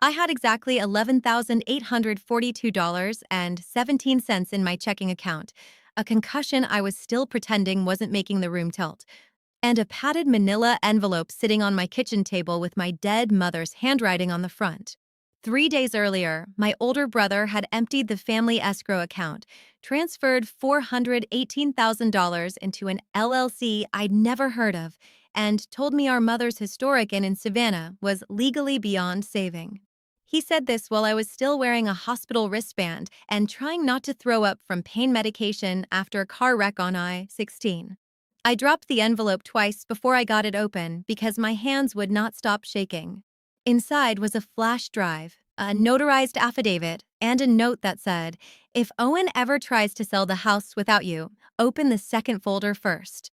I had exactly $11,842.17 in my checking account, a concussion I was still pretending wasn't making the room tilt, and a padded manila envelope sitting on my kitchen table with my dead mother's handwriting on the front. 3 days earlier, my older brother had emptied the family escrow account, transferred $418,000 into an LLC I'd never heard of, and told me our mother's historic inn in Savannah was legally beyond saving. He said this while I was still wearing a hospital wristband and trying not to throw up from pain medication after a car wreck on I-16. I dropped the envelope twice before I got it open because my hands would not stop shaking. Inside was a flash drive, a notarized affidavit, and a note that said, "If Owen ever tries to sell the house without you, open the second folder first."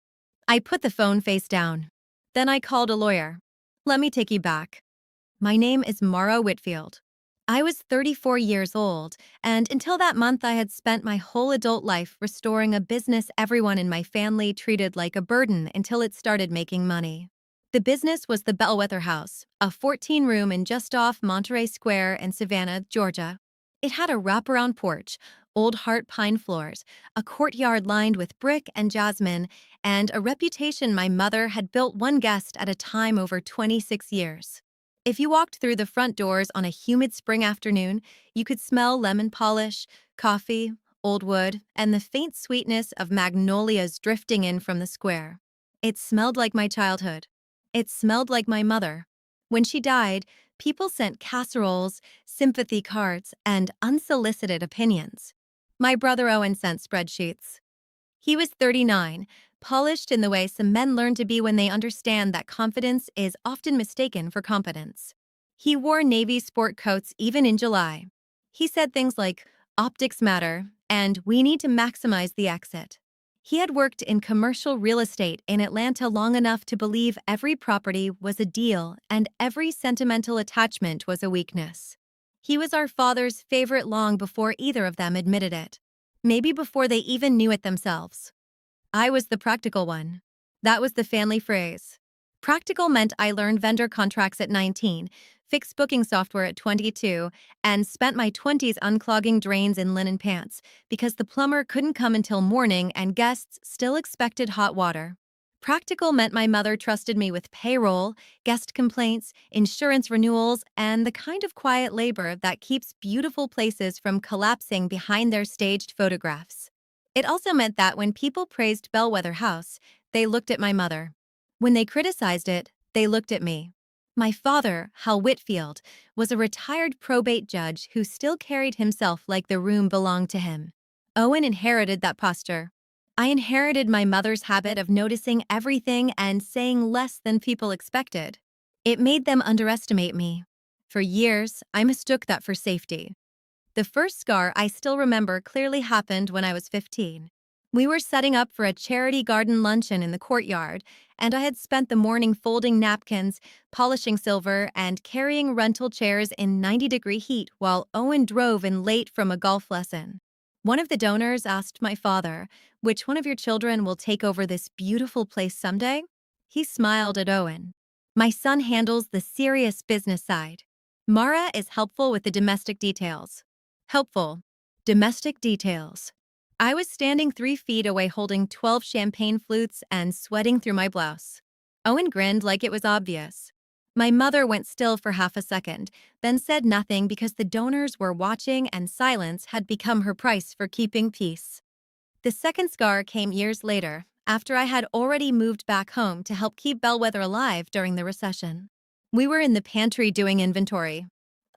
I put the phone face down. Then I called a lawyer. "Let me take you back. My name is Mara Whitfield. I was 34 years old, and until that month I had spent my whole adult life restoring a business everyone in my family treated like a burden until it started making money. The business was the Bellwether House, a 14-room in just off Monterey Square in Savannah, Georgia. It had a wraparound porch, old heart pine floors, a courtyard lined with brick and jasmine, and a reputation my mother had built one guest at a time over 26 years. If you walked through the front doors on a humid spring afternoon, you could smell lemon polish, coffee, old wood, and the faint sweetness of magnolias drifting in from the square. It smelled like my childhood. It smelled like my mother. When she died, people sent casseroles, sympathy cards, and unsolicited opinions. My brother Owen sent spreadsheets. He was 39, polished in the way some men learn to be when they understand that confidence is often mistaken for competence. He wore navy sport coats even in July. He said things like, "Optics matter," and "We need to maximize the exit." He had worked in commercial real estate in Atlanta long enough to believe every property was a deal and every sentimental attachment was a weakness. He was our father's favorite long before either of them admitted it. Maybe before they even knew it themselves. I was the practical one. That was the family phrase. Practical meant I learned vendor contracts at 19, fixed booking software at 22, and spent my 20s unclogging drains in linen pants because the plumber couldn't come until morning and guests still expected hot water. Practical meant my mother trusted me with payroll, guest complaints, insurance renewals, and the kind of quiet labor that keeps beautiful places from collapsing behind their staged photographs. It also meant that when people praised Bellwether House, they looked at my mother. When they criticized it, they looked at me. My father, Hal Whitfield, was a retired probate judge who still carried himself like the room belonged to him. Owen inherited that posture. I inherited my mother's habit of noticing everything and saying less than people expected. It made them underestimate me. For years, I mistook that for safety. The first scar I still remember clearly happened when I was 15. We were setting up for a charity garden luncheon in the courtyard, and I had spent the morning folding napkins, polishing silver, and carrying rental chairs in 90-degree heat while Owen drove in late from a golf lesson. One of the donors asked my father, "Which one of your children will take over this beautiful place someday?" He smiled at Owen. "My son handles the serious business side. Mara is helpful with the domestic details." Helpful. Domestic details. I was standing 3 feet away holding 12 champagne flutes and sweating through my blouse. Owen grinned like it was obvious. My mother went still for half a second, then said nothing because the donors were watching and silence had become her price for keeping peace. The second scar came years later, after I had already moved back home to help keep Bellwether alive during the recession. We were in the pantry doing inventory.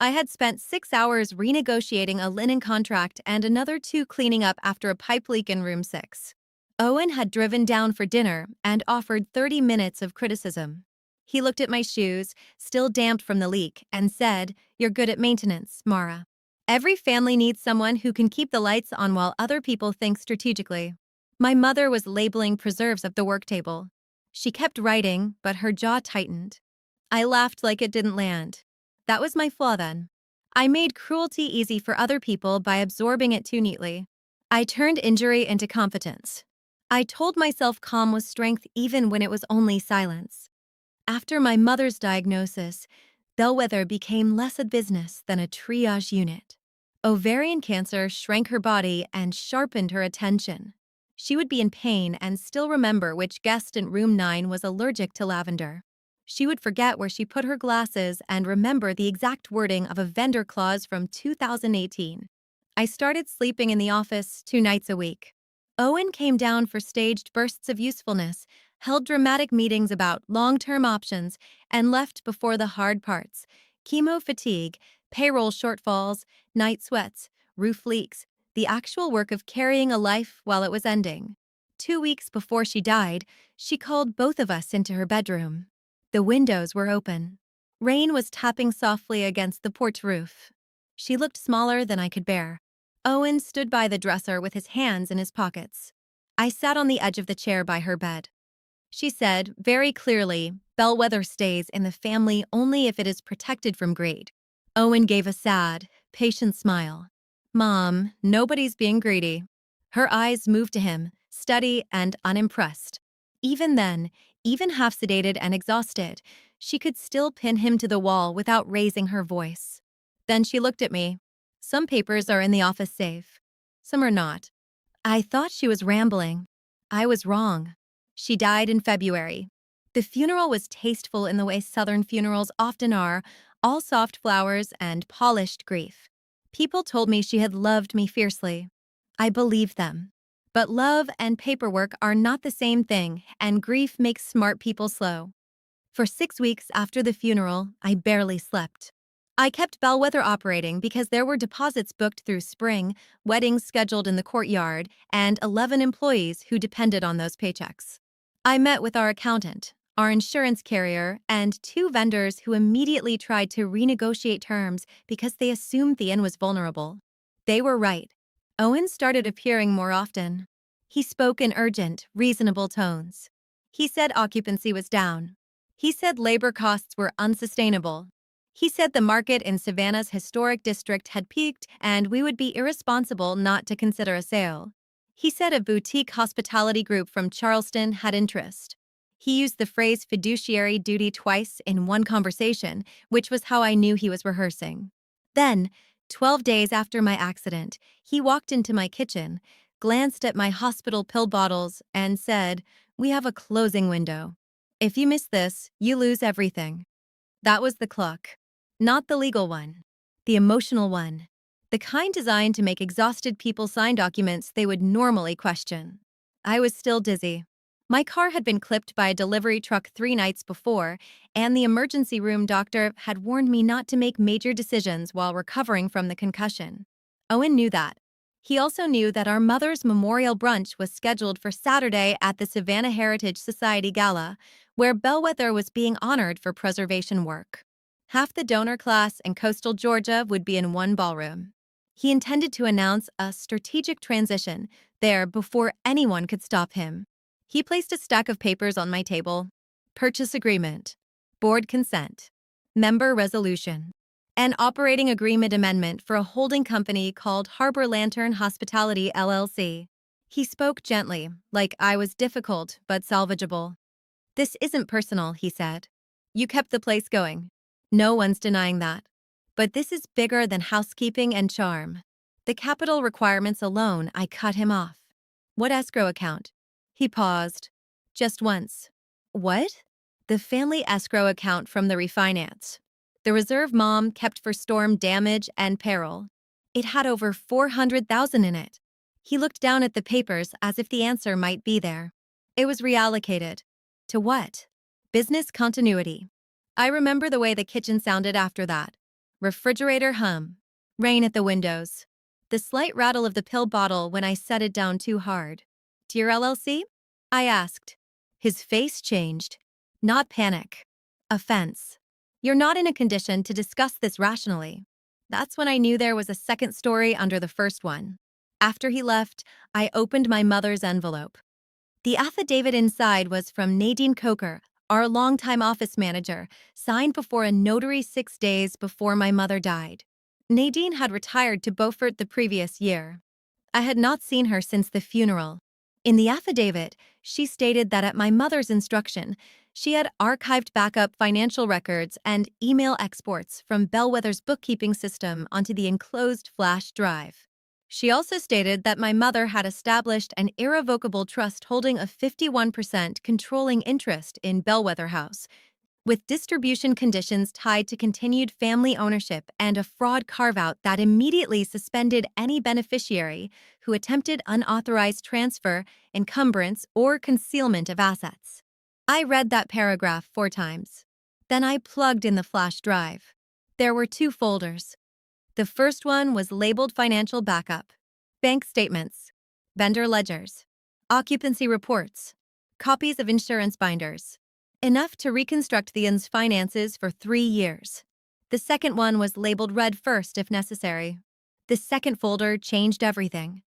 I had spent 6 hours renegotiating a linen contract and another 2 cleaning up after a pipe leak in room 6. Owen had driven down for dinner and offered 30 minutes of criticism. He looked at my shoes, still damp from the leak, and said, "You're good at maintenance, Mara. Every family needs someone who can keep the lights on while other people think strategically." My mother was labeling preserves at the work table. She kept writing, but her jaw tightened. I laughed like it didn't land. That was my flaw then. I made cruelty easy for other people by absorbing it too neatly. I turned injury into competence. I told myself calm was strength even when it was only silence. After my mother's diagnosis, Bellwether became less a business than a triage unit. Ovarian cancer shrank her body and sharpened her attention. She would be in pain and still remember which guest in room 9 was allergic to lavender. She would forget where she put her glasses and remember the exact wording of a vendor clause from 2018. I started sleeping in the office 2 nights a week. Owen came down for staged bursts of usefulness, held dramatic meetings about long-term options, and left before the hard parts: chemo fatigue, payroll shortfalls, night sweats, roof leaks, the actual work of carrying a life while it was ending. 2 weeks before she died, she called both of us into her bedroom. The windows were open. Rain was tapping softly against the porch roof. She looked smaller than I could bear. Owen stood by the dresser with his hands in his pockets. I sat on the edge of the chair by her bed. She said, very clearly, Bellwether stays in the family only if it is protected from greed. Owen gave a sad, patient smile. Mom, nobody's being greedy. Her eyes moved to him, steady and unimpressed. Even then, even half sedated and exhausted, she could still pin him to the wall without raising her voice. Then she looked at me. Some papers are in the office safe. Some are not. I thought she was rambling. I was wrong. She died in February. The funeral was tasteful in the way Southern funerals often are, all soft flowers and polished grief. People told me she had loved me fiercely. I believed them. But love and paperwork are not the same thing, and grief makes smart people slow. For 6 weeks after the funeral, I barely slept. I kept Bellwether operating because there were deposits booked through spring, weddings scheduled in the courtyard, and 11 employees who depended on those paychecks. I met with our accountant, our insurance carrier, and 2 vendors who immediately tried to renegotiate terms because they assumed the inn was vulnerable. They were right. Owen started appearing more often. He spoke in urgent, reasonable tones. He said occupancy was down. He said labor costs were unsustainable. He said the market in Savannah's historic district had peaked and we would be irresponsible not to consider a sale. He said a boutique hospitality group from Charleston had interest. He used the phrase fiduciary duty twice in one conversation, which was how I knew he was rehearsing. Then, 12 days after my accident, he walked into my kitchen, glanced at my hospital pill bottles, and said, "We have a closing window. If you miss this, you lose everything." That was the clock. Not the legal one. The emotional one. The kind designed to make exhausted people sign documents they would normally question. I was still dizzy. My car had been clipped by a delivery truck 3 nights before, and the emergency room doctor had warned me not to make major decisions while recovering from the concussion. Owen knew that. He also knew that our mother's memorial brunch was scheduled for Saturday at the Savannah Heritage Society Gala, where Bellwether was being honored for preservation work. Half the donor class in coastal Georgia would be in one ballroom. He intended to announce a strategic transition there before anyone could stop him. He placed a stack of papers on my table: purchase agreement, board consent, member resolution, an operating agreement amendment for a holding company called Harbor Lantern Hospitality LLC. He spoke gently, like I was difficult but salvageable. "This isn't personal," he said. "You kept the place going. No one's denying that. But this is bigger than housekeeping and charm." The capital requirements alone, I cut him off. "What escrow account?" He paused. "Just once." "What?" "The family escrow account from the refinance. The reserve Mom kept for storm damage and peril. It had over $400,000 in it." He looked down at the papers as if the answer might be there. "It was reallocated." "To what?" "Business continuity." I remember the way the kitchen sounded after that. Refrigerator hum. Rain at the windows. The slight rattle of the pill bottle when I set it down too hard. "Dear LLC?" I asked. His face changed. Not panic. Offense. "You're not in a condition to discuss this rationally." That's when I knew there was a second story under the first one. After he left, I opened my mother's envelope. The affidavit inside was from Nadine Coker, our longtime office manager, signed before a notary 6 days before my mother died. Nadine had retired to Beaufort the previous year. I had not seen her since the funeral. In the affidavit, she stated that at my mother's instruction, She had archived backup financial records and email exports from Bellwether's bookkeeping system onto the enclosed flash drive. She also stated that my mother had established an irrevocable trust holding a 51% controlling interest in Bellwether House, with distribution conditions tied to continued family ownership and a fraud carve-out that immediately suspended any beneficiary who attempted unauthorized transfer, encumbrance, or concealment of assets. I read that paragraph 4 times. Then I plugged in the flash drive. There were 2 folders. The first one was labeled Financial Backup, bank statements, vendor ledgers, occupancy reports, copies of insurance binders, enough to reconstruct the inn's finances for 3 years. The second one was labeled Read First if necessary. The second folder changed everything.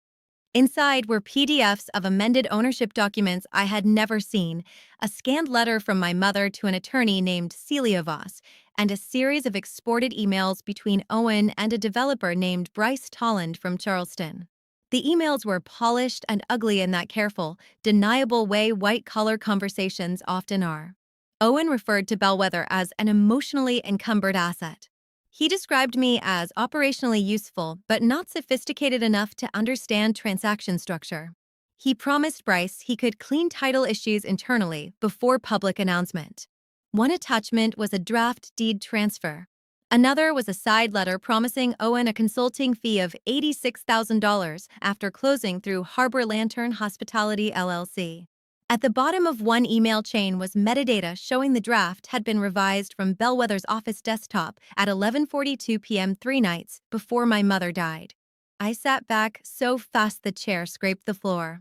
Inside were PDFs of amended ownership documents I had never seen, a scanned letter from my mother to an attorney named Celia Voss, and a series of exported emails between Owen and a developer named Bryce Tolland from Charleston. The emails were polished and ugly in that careful, deniable way white-collar conversations often are. Owen referred to Bellwether as an emotionally encumbered asset. He described me as operationally useful but not sophisticated enough to understand transaction structure. He promised Bryce he could clean title issues internally before public announcement. One attachment was a draft deed transfer. Another was a side letter promising Owen a consulting fee of $86,000 after closing through Harbor Lantern Hospitality LLC. At the bottom of one email chain was metadata showing the draft had been revised from Bellwether's office desktop at 11:42 p.m. 3 nights before my mother died. I sat back so fast the chair scraped the floor.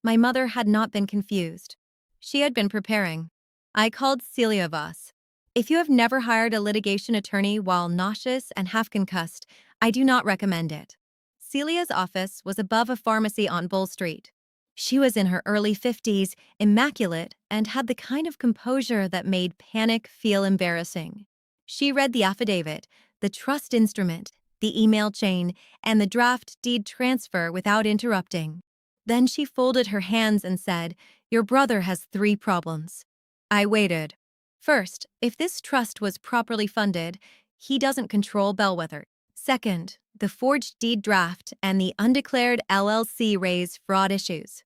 My mother had not been confused. She had been preparing. I called Celia Voss. If you have never hired a litigation attorney while nauseous and half concussed, I do not recommend it. Celia's office was above a pharmacy on Bull Street. She was in her early 50s, immaculate, and had the kind of composure that made panic feel embarrassing. She read the affidavit, the trust instrument, the email chain, and the draft deed transfer without interrupting. Then she folded her hands and said, "Your brother has 3 problems." I waited. First, if this trust was properly funded, he doesn't control Bellwether. Second, the forged deed draft and the undeclared LLC raise fraud issues.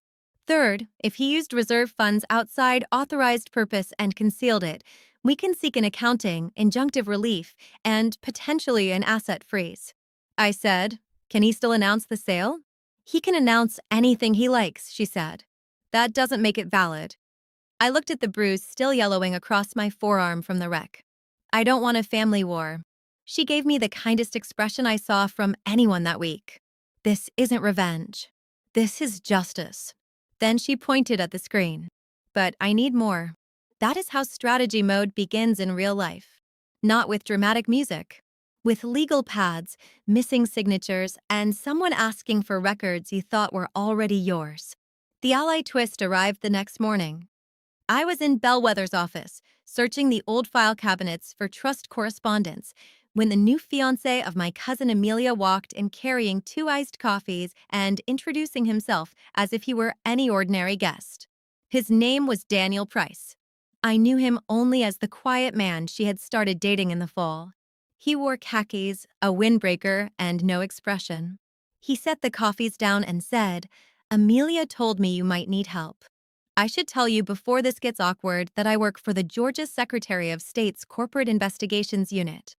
Third, if he used reserve funds outside authorized purpose and concealed it, we can seek an accounting, injunctive relief, and potentially an asset freeze. I said, "Can he still announce the sale?" "He can announce anything he likes," she said. "That doesn't make it valid." I looked at the bruise still yellowing across my forearm from the wreck. "I don't want a family war." She gave me the kindest expression I saw from anyone that week. "This isn't revenge. This is justice." Then she pointed at the screen. "But I need more." That is how strategy mode begins in real life. Not with dramatic music. With legal pads, missing signatures, and someone asking for records you thought were already yours. The Ally twist arrived the next morning. I was in Bellwether's office, searching the old file cabinets for trust correspondence, when the new fiancé of my cousin Amelia walked in carrying 2 iced coffees and introducing himself as if he were any ordinary guest. His name was Daniel Price. I knew him only as the quiet man she had started dating in the fall. He wore khakis, a windbreaker, and no expression. He set the coffees down and said, "Amelia told me you might need help. I should tell you before this gets awkward that I work for the Georgia Secretary of State's Corporate Investigations Unit."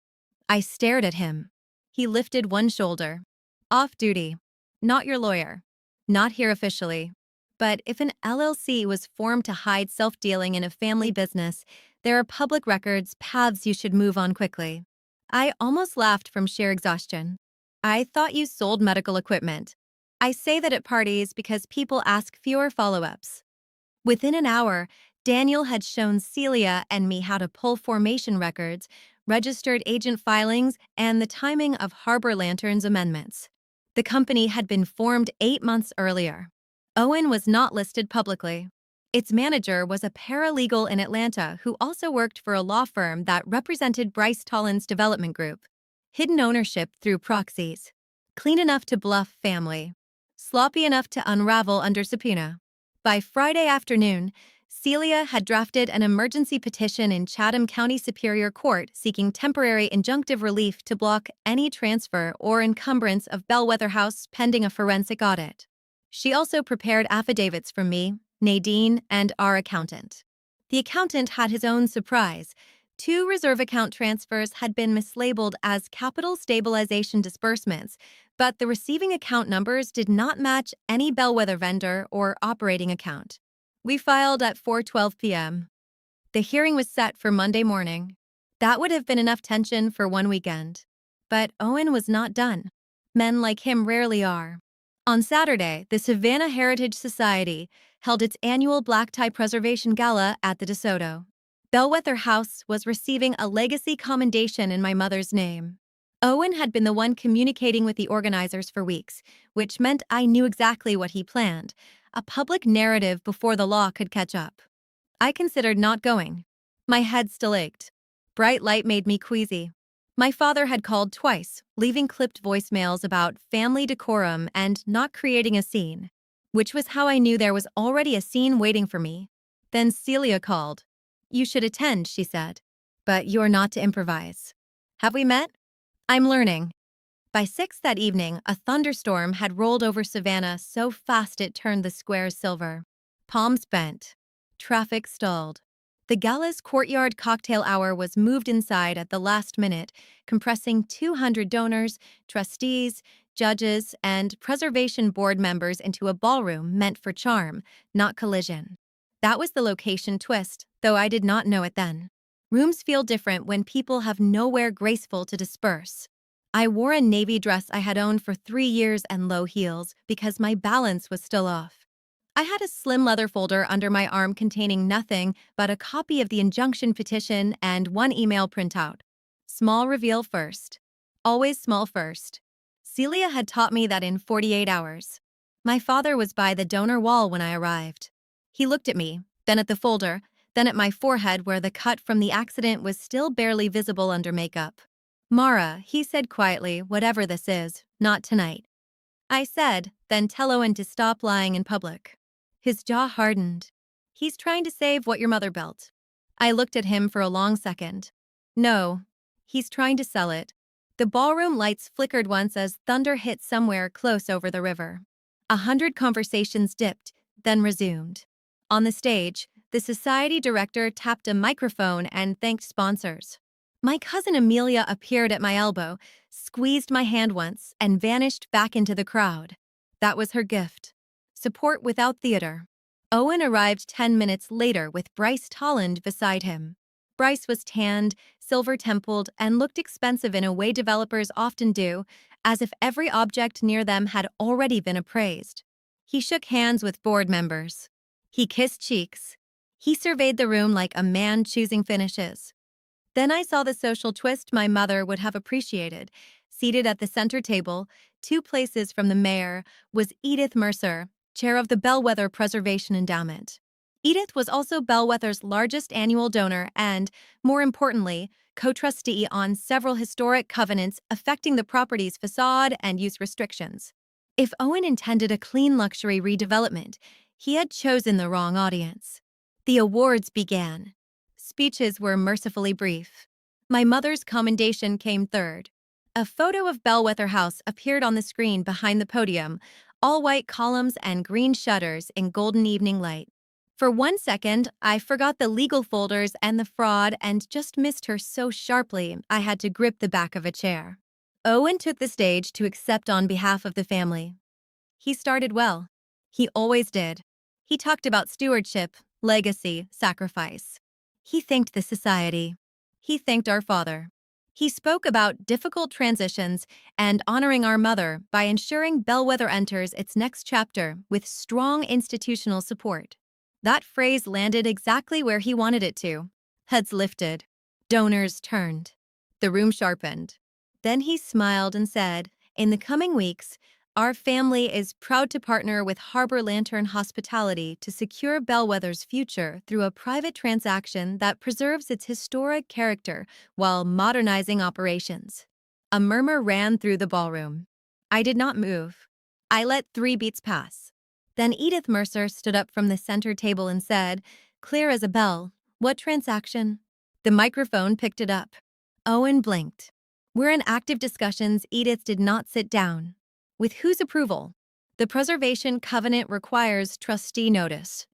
I stared at him. He lifted one shoulder. "Off duty. Not your lawyer. Not here officially. But if an LLC was formed to hide self-dealing in a family business, there are public records, paths you should move on quickly." I almost laughed from sheer exhaustion. "I thought you sold medical equipment." I say that at parties because people ask fewer follow-ups. Within an hour, Daniel had shown Celia and me how to pull formation records, registered agent filings, and the timing of Harbor Lantern's amendments. The company had been formed 8 months earlier. Owen was not listed publicly. Its manager was a paralegal in Atlanta who also worked for a law firm that represented Bryce Tolland's development group. Hidden ownership through proxies. Clean enough to bluff family. Sloppy enough to unravel under subpoena. By Friday afternoon, Celia had drafted an emergency petition in Chatham County Superior Court seeking temporary injunctive relief to block any transfer or encumbrance of Bellwether House pending a forensic audit. She also prepared affidavits from me, Nadine, and our accountant. The accountant had his own surprise. 2 reserve account transfers had been mislabeled as capital stabilization disbursements, but the receiving account numbers did not match any Bellwether vendor or operating account. We filed at 4:12 p.m. The hearing was set for Monday morning. That would have been enough tension for one weekend. But Owen was not done. Men like him rarely are. On Saturday, the Savannah Heritage Society held its annual Black Tie Preservation Gala at the DeSoto. Bellwether House was receiving a legacy commendation in my mother's name. Owen had been the one communicating with the organizers for weeks, which meant I knew exactly what he planned, a public narrative before the law could catch up. I considered not going. My head still ached. Bright light made me queasy. My father had called twice, leaving clipped voicemails about family decorum and not creating a scene, which was how I knew there was already a scene waiting for me. Then Celia called. "You should attend," she said, "but you're not to improvise." "Have we met?" "I'm learning." By 6 that evening, a thunderstorm had rolled over Savannah so fast it turned the square silver. Palms bent. Traffic stalled. The gala's courtyard cocktail hour was moved inside at the last minute, compressing 200 donors, trustees, judges, and preservation board members into a ballroom meant for charm, not collision. That was the location twist, though I did not know it then. Rooms feel different when people have nowhere graceful to disperse. I wore a navy dress I had owned for 3 years and low heels because my balance was still off. I had a slim leather folder under my arm containing nothing but a copy of the injunction petition and one email printout. Small reveal first. Always small first. Celia had taught me that in 48 hours. My father was by the donor wall when I arrived. He looked at me, then at the folder, then at my forehead where the cut from the accident was still barely visible under makeup. "Mara," he said quietly, "whatever this is, not tonight." I said, "Then tell Owen to stop lying in public." His jaw hardened. "He's trying to save what your mother built." I looked at him for a long second. "No, he's trying to sell it." The ballroom lights flickered once as thunder hit somewhere close over the river. 100 conversations dipped, then resumed. On the stage, the society director tapped a microphone and thanked sponsors. My cousin Amelia appeared at my elbow, squeezed my hand once, and vanished back into the crowd. That was her gift. Support without theater. Owen arrived 10 minutes later with Bryce Tolland beside him. Bryce was tanned, silver-templed, and looked expensive in a way developers often do, as if every object near them had already been appraised. He shook hands with board members. He kissed cheeks. He surveyed the room like a man choosing finishes. Then I saw the social twist my mother would have appreciated. Seated at the center table, 2 places from the mayor, was Edith Mercer, chair of the Bellwether Preservation Endowment. Edith was also Bellwether's largest annual donor and, more importantly, co-trustee on several historic covenants affecting the property's facade and use restrictions. If Owen intended a clean luxury redevelopment, he had chosen the wrong audience. The awards began. Speeches were mercifully brief. My mother's commendation came third. A photo of Bellwether House appeared on the screen behind the podium, all white columns and green shutters in golden evening light. For 1 second, I forgot the legal folders and the fraud and just missed her so sharply I had to grip the back of a chair. Owen took the stage to accept on behalf of the family. He started well. He always did. He talked about stewardship, legacy, sacrifice. He thanked the society. He thanked our father. He spoke about difficult transitions and honoring our mother by ensuring Bellwether enters its next chapter with strong institutional support. That phrase landed exactly where he wanted it to. Heads lifted. Donors turned. The room sharpened. Then he smiled and said, "In the coming weeks, our family is proud to partner with Harbor Lantern Hospitality to secure Bellwether's future through a private transaction that preserves its historic character while modernizing operations." A murmur ran through the ballroom. I did not move. I let 3 beats pass. Then Edith Mercer stood up from the center table and said, Clear as a bell. What transaction? The microphone picked it up. Owen blinked. We're in active discussions. Edith did not sit down. With whose approval? The preservation covenant requires trustee notice.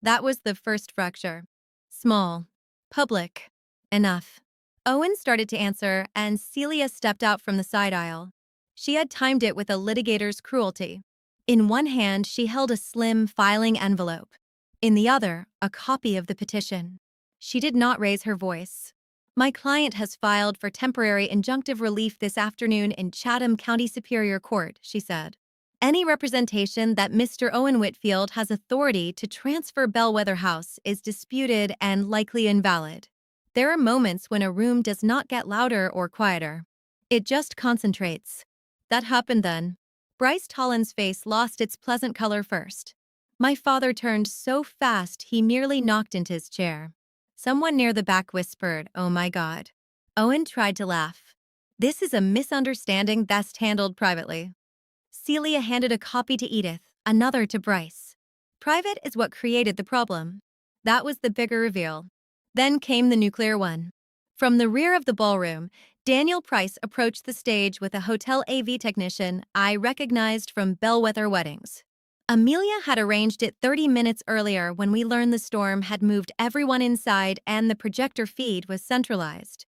That was the first fracture. Small. Public. Enough. Owen started to answer, and Celia stepped out from the side aisle. She had timed it with a litigator's cruelty. In one hand, she held a slim filing envelope. In the other, a copy of the petition. She did not raise her voice. My client has filed for temporary injunctive relief this afternoon in Chatham County Superior Court, she said. Any representation that Mr. Owen Whitfield has authority to transfer Bellwether House is disputed and likely invalid. There are moments when a room does not get louder or quieter. It just concentrates. That happened then. Bryce Tolland's face lost its pleasant color first. My father turned so fast he merely knocked into his chair. Someone near the back whispered, "Oh my God." Owen tried to laugh. This is a misunderstanding best handled privately. Celia handed a copy to Edith, another to Bryce. Private is what created the problem. That was the bigger reveal. Then came the nuclear one. From the rear of the ballroom, Daniel Price approached the stage with a hotel AV technician I recognized from Bellwether Weddings. Amelia had arranged it 30 minutes earlier when we learned the storm had moved everyone inside and the projector feed was centralized.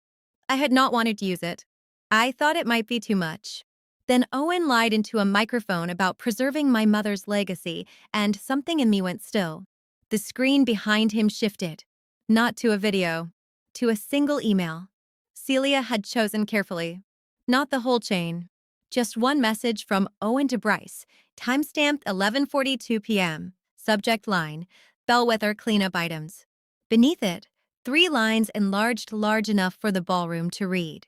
I had not wanted to use it. I thought it might be too much. Then Owen lied into a microphone about preserving my mother's legacy, and something in me went still. The screen behind him shifted. Not to a video. To a single email. Celia had chosen carefully. Not the whole chain. Just one message from Owen to Bryce, timestamped 11:42 p.m., subject line, Bellwether cleanup items. Beneath it, 3 lines enlarged large enough for the ballroom to read.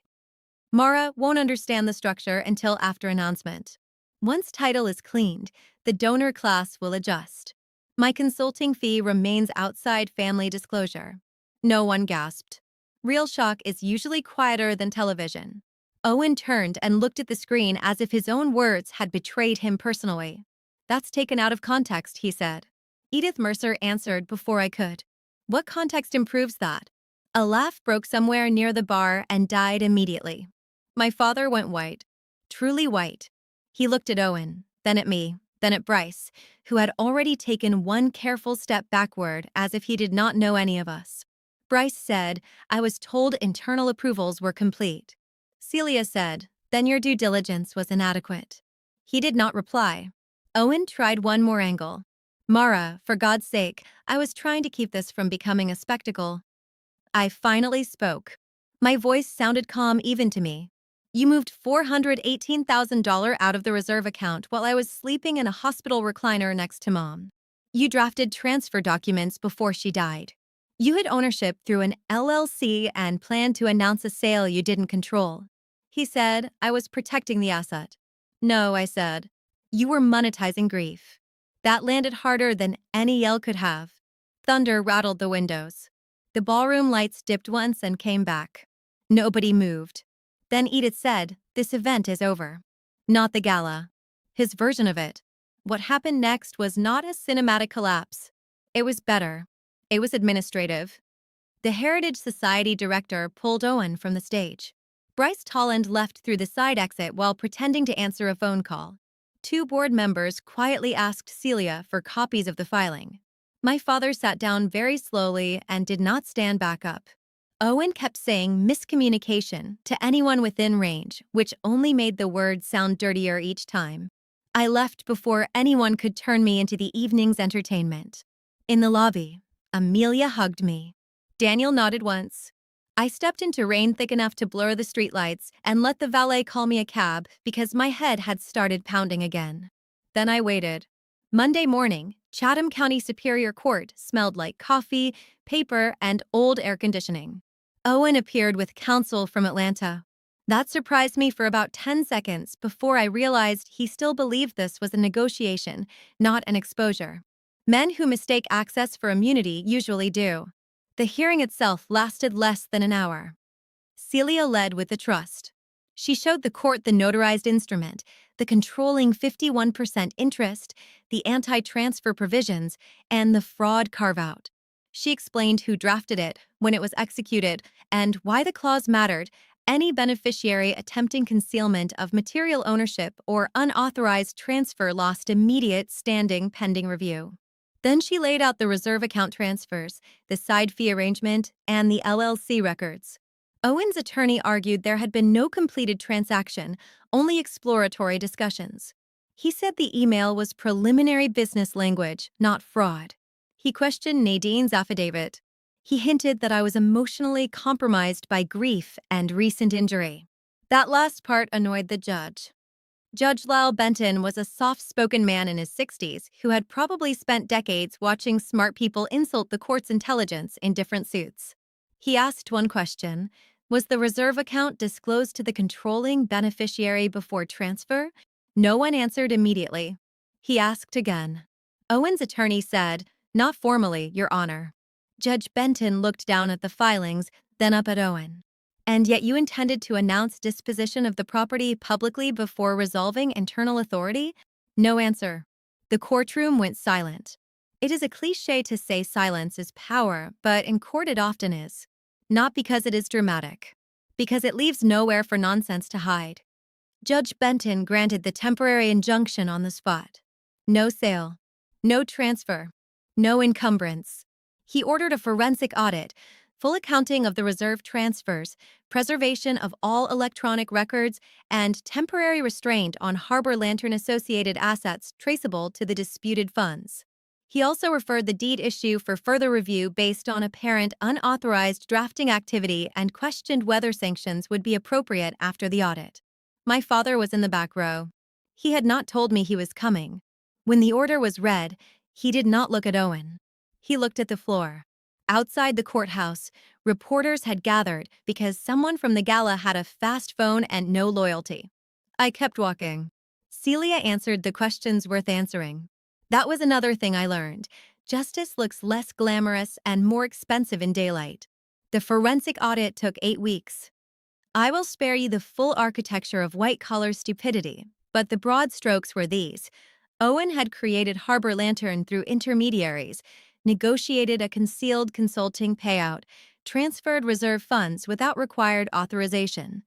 Mara won't understand the structure until after announcement. Once title is cleaned, the donor class will adjust. My consulting fee remains outside family disclosure. No one gasped. Real shock is usually quieter than television. Owen turned and looked at the screen as if his own words had betrayed him personally. That's taken out of context, he said. Edith Mercer answered before I could. What context improves that? A laugh broke somewhere near the bar and died immediately. My father went white. Truly white. He looked at Owen, then at me, then at Bryce, who had already taken one careful step backward as if he did not know any of us. Bryce said, "I was told internal approvals were complete." Celia said, "Then your due diligence was inadequate." He did not reply. Owen tried one more angle. "Mara, for God's sake, I was trying to keep this from becoming a spectacle." I finally spoke. My voice sounded calm even to me. "You moved $418,000 out of the reserve account while I was sleeping in a hospital recliner next to Mom. You drafted transfer documents before she died. You had ownership through an LLC and planned to announce a sale you didn't control." He said I was protecting the asset. "No," I said. "You were monetizing grief." That landed harder than any yell could have. Thunder rattled the windows. The ballroom lights dipped once and came back. Nobody moved. Then Edith said, "This event is over." Not the gala. His version of it. What happened next was not a cinematic collapse. It was better. It was administrative. The Heritage Society director pulled Owen from the stage. Bryce Tolland left through the side exit while pretending to answer a phone call. 2 board members quietly asked Celia for copies of the filing. My father sat down very slowly and did not stand back up. Owen kept saying miscommunication to anyone within range, which only made the words sound dirtier each time. I left before anyone could turn me into the evening's entertainment. In the lobby, Amelia hugged me. Daniel nodded once. I stepped into rain thick enough to blur the streetlights and let the valet call me a cab because my head had started pounding again. Then I waited. Monday morning, Chatham County Superior Court smelled like coffee, paper, and old air conditioning. Owen appeared with counsel from Atlanta. That surprised me for about 10 seconds before I realized he still believed this was a negotiation, not an exposure. Men who mistake access for immunity usually do. The hearing itself lasted less than an hour. Celia led with the trust. She showed the court the notarized instrument, the controlling 51% interest, the anti-transfer provisions, and the fraud carve-out. She explained who drafted it, when it was executed, and why the clause mattered. Any beneficiary attempting concealment of material ownership or unauthorized transfer lost immediate standing pending review. Then she laid out the reserve account transfers, the side fee arrangement, and the LLC records. Owen's attorney argued there had been no completed transaction, only exploratory discussions. He said the email was preliminary business language, not fraud. He questioned Nadine's affidavit. He hinted that I was emotionally compromised by grief and recent injury. That last part annoyed the judge. Judge Lyle Benton was a soft-spoken man in his 60s who had probably spent decades watching smart people insult the court's intelligence in different suits. He asked one question: was the reserve account disclosed to the controlling beneficiary before transfer? No one answered immediately. He asked again. Owen's attorney said, "Not formally, Your Honor." Judge Benton looked down at the filings, then up at Owen. "And yet you intended to announce disposition of the property publicly before resolving internal authority?" No answer. The courtroom went silent. It is a cliché to say silence is power, but in court it often is. Not because it is dramatic. Because it leaves nowhere for nonsense to hide. Judge Benton granted the temporary injunction on the spot. No sale. No transfer. No encumbrance. He ordered a forensic audit, full accounting of the reserve transfers, preservation of all electronic records, and temporary restraint on Harbor Lantern-associated assets traceable to the disputed funds. He also referred the deed issue for further review based on apparent unauthorized drafting activity and questioned whether sanctions would be appropriate after the audit. My father was in the back row. He had not told me he was coming. When the order was read, he did not look at Owen. He looked at the floor. Outside the courthouse, reporters had gathered because someone from the gala had a fast phone and no loyalty. I kept walking. Celia answered the questions worth answering. That was another thing I learned. Justice looks less glamorous and more expensive in daylight. The forensic audit took 8 weeks. I will spare you the full architecture of white-collar stupidity, but the broad strokes were these. Owen had created Harbor Lantern through intermediaries, negotiated a concealed consulting payout, transferred reserve funds without required authorization,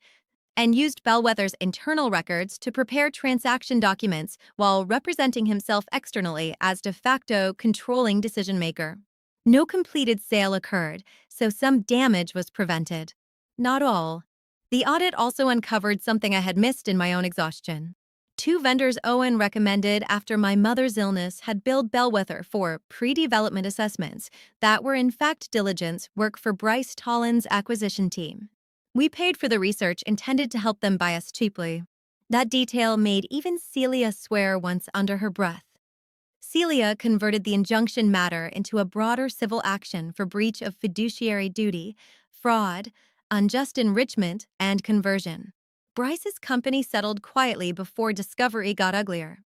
and used Bellwether's internal records to prepare transaction documents while representing himself externally as de facto controlling decision-maker. No completed sale occurred, so some damage was prevented. Not all. The audit also uncovered something I had missed in my own exhaustion. 2 vendors Owen recommended after my mother's illness had billed Bellwether for pre-development assessments that were in fact diligence work for Bryce Tollin's acquisition team. We paid for the research intended to help them buy us cheaply. That detail made even Celia swear once under her breath. Celia converted the injunction matter into a broader civil action for breach of fiduciary duty, fraud, unjust enrichment, and conversion. Bryce's company settled quietly before discovery got uglier.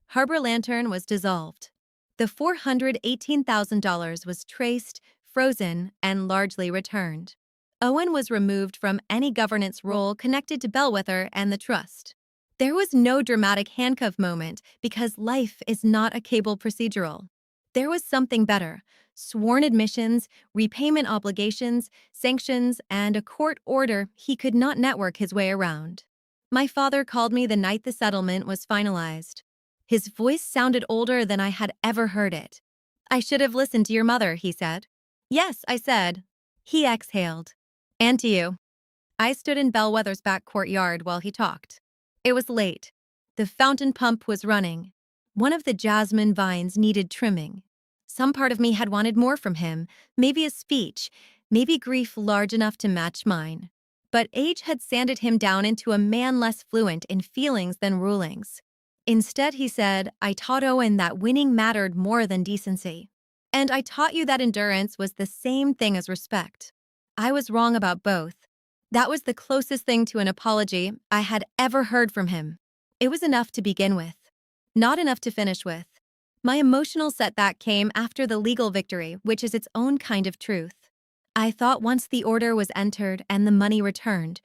Harbor Lantern was dissolved. The $418,000 was traced, frozen, and largely returned. Owen was removed from any governance role connected to Bellwether and the trust. There was no dramatic handcuff moment because life is not a cable procedural. There was something better: sworn admissions, repayment obligations, sanctions, and a court order he could not network his way around. My father called me the night the settlement was finalized. His voice sounded older than I had ever heard it. "I should have listened to your mother," he said. "Yes," I said. He exhaled. "And to you." I stood in Bellwether's back courtyard while he talked. It was late. The fountain pump was running. One of the jasmine vines needed trimming. Some part of me had wanted more from him, maybe a speech, maybe grief large enough to match mine. But age had sanded him down into a man less fluent in feelings than rulings. Instead, he said, "I taught Owen that winning mattered more than decency. And I taught you that endurance was the same thing as respect." I was wrong about both. That was the closest thing to an apology I had ever heard from him. It was enough to begin with. Not enough to finish with. My emotional setback came after the legal victory, which is its own kind of truth. I thought once the order was entered and the money returned,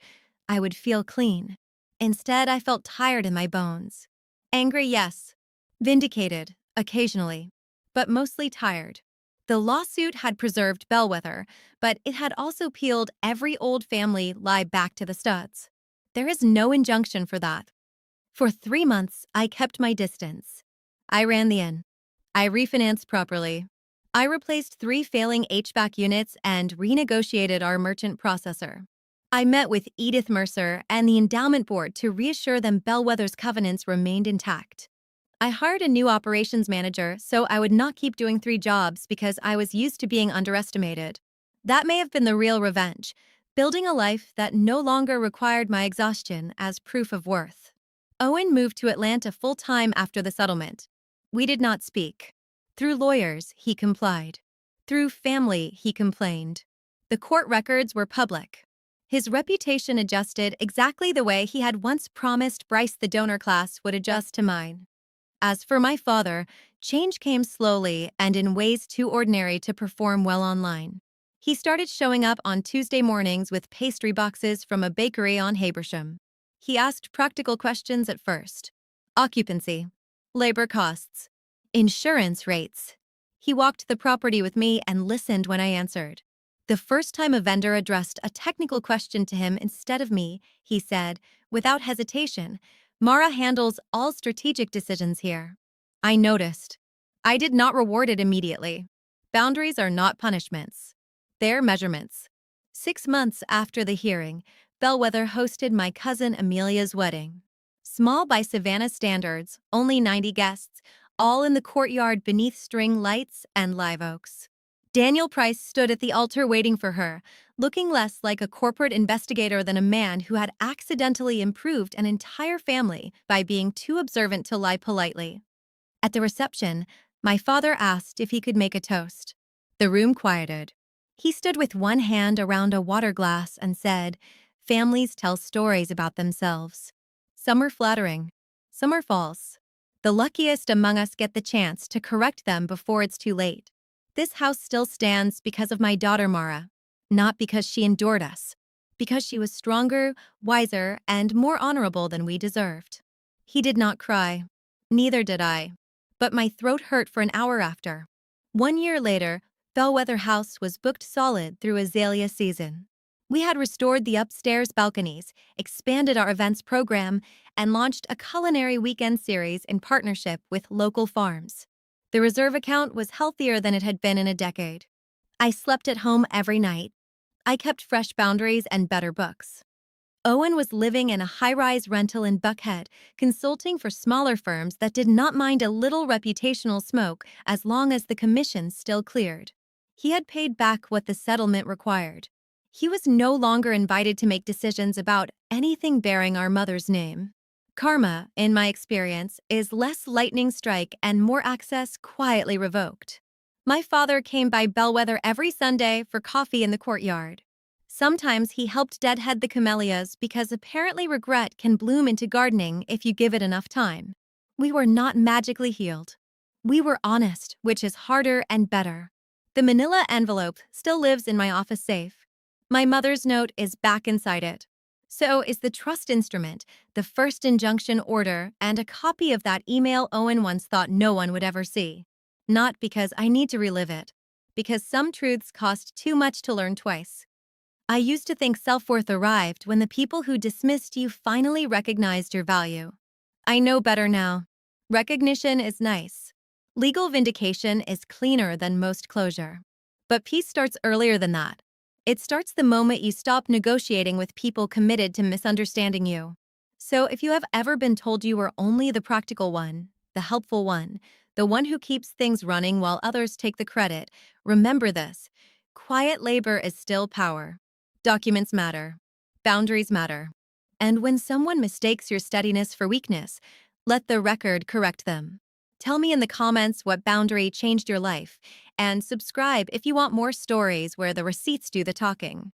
I would feel clean. Instead, I felt tired in my bones. Angry, yes. Vindicated, occasionally. But mostly tired. The lawsuit had preserved Bellwether, but it had also peeled every old family lie back to the studs. There is no injunction for that. For 3 months, I kept my distance. I ran the inn. I refinanced properly. I replaced 3 failing HVAC units and renegotiated our merchant processor. I met with Edith Mercer and the endowment board to reassure them Bellwether's covenants remained intact. I hired a new operations manager so I would not keep doing 3 jobs because I was used to being underestimated. That may have been the real revenge, building a life that no longer required my exhaustion as proof of worth. Owen moved to Atlanta full-time after the settlement. We did not speak. Through lawyers, he complied. Through family, he complained. The court records were public. His reputation adjusted exactly the way he had once promised Bryce the donor class would adjust to mine. As for my father, change came slowly and in ways too ordinary to perform well online. He started showing up on Tuesday mornings with pastry boxes from a bakery on Habersham. He asked practical questions at first. Occupancy, labor costs, insurance rates. He walked the property with me and listened when I answered. The first time a vendor addressed a technical question to him instead of me, he said, without hesitation, "Mara handles all strategic decisions here." I noticed. I did not reward it immediately. Boundaries are not punishments. They're measurements. 6 months after the hearing, Bellwether hosted my cousin Amelia's wedding. Small by Savannah standards, only 90 guests, all in the courtyard beneath string lights and live oaks. Daniel Price stood at the altar waiting for her, looking less like a corporate investigator than a man who had accidentally improved an entire family by being too observant to lie politely. At the reception, my father asked if he could make a toast. The room quieted. He stood with one hand around a water glass and said, "Families tell stories about themselves. Some are flattering, some are false. The luckiest among us get the chance to correct them before it's too late. This house still stands because of my daughter Mara, not because she endured us, because she was stronger, wiser, and more honorable than we deserved." He did not cry. Neither did I. But my throat hurt for an hour after. 1 year later, Bellwether House was booked solid through azalea season. We had restored the upstairs balconies, expanded our events program, and launched a culinary weekend series in partnership with local farms. The reserve account was healthier than it had been in a decade. I slept at home every night. I kept fresh boundaries and better books. Owen was living in a high-rise rental in Buckhead, consulting for smaller firms that did not mind a little reputational smoke as long as the commissions still cleared. He had paid back what the settlement required. He was no longer invited to make decisions about anything bearing our mother's name. Karma, in my experience, is less lightning strike and more access quietly revoked. My father came by Bellwether every Sunday for coffee in the courtyard. Sometimes he helped deadhead the camellias because apparently regret can bloom into gardening if you give it enough time. We were not magically healed. We were honest, which is harder and better. The manila envelope still lives in my office safe. My mother's note is back inside it. So is the trust instrument, the first injunction order, and a copy of that email Owen once thought no one would ever see. Not because I need to relive it, because some truths cost too much to learn twice. I used to think self-worth arrived when the people who dismissed you finally recognized your value. I know better now. Recognition is nice. Legal vindication is cleaner than most closure. But peace starts earlier than that. It starts the moment you stop negotiating with people committed to misunderstanding you. So if you have ever been told you were only the practical one, the helpful one, the one who keeps things running while others take the credit, remember this: quiet labor is still power. Documents matter. Boundaries matter. And when someone mistakes your steadiness for weakness, let the record correct them. Tell me in the comments what boundary changed your life, and subscribe if you want more stories where the receipts do the talking.